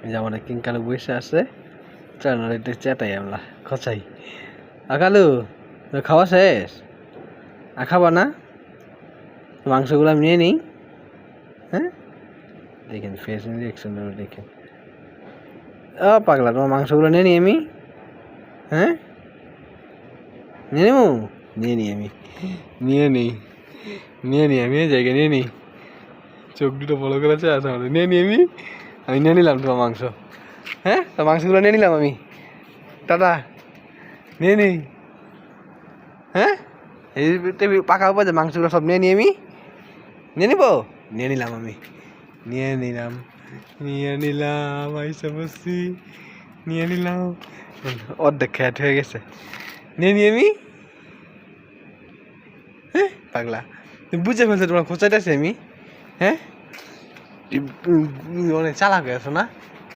যেমন কিংকালু বসে আছে চল একটু চেটাই আমরা খচাই আকালু খাওয়া শেষ আর খাবা না মাংসগুলো আমি নিয়ে নিই হ্যাঁ দেখেন ফেস রিয়াকশন দেখেন ও পাগলা তোমার মাংসগুলো নিয়ে নিই আমি হ্যাঁ নিয়ে নেবো নিয়ে নিই আমি জায়গায় নিয়ে নিই চোখ দুটো বড় করেছে আছে আমাদের নিয়ে নিই আমি নিয়ে নিলাম তোমার মাংস হ্যাঁ তো মাংসগুলো নিয়ে নিলাম আমি টাটা নিয়ে নিই হ্যাঁ এই পাকা উপর যে মাংসগুলো সব নিয়ে নিই আমি নিয়ে নিবো নিয়ে নিলাম আমি নিয়ে নিলাম আইসা বসছি নিয়ে নিলাম অর্ধেক খ্যাট হয়ে গেছে নিয়ে নিই আমি হ্যাঁ পাগলা তুমি বুঝে ফেলছো তোমার খোঁচাইতেছি আমি হ্যাঁ অনেক চালাক হয়ে আছো না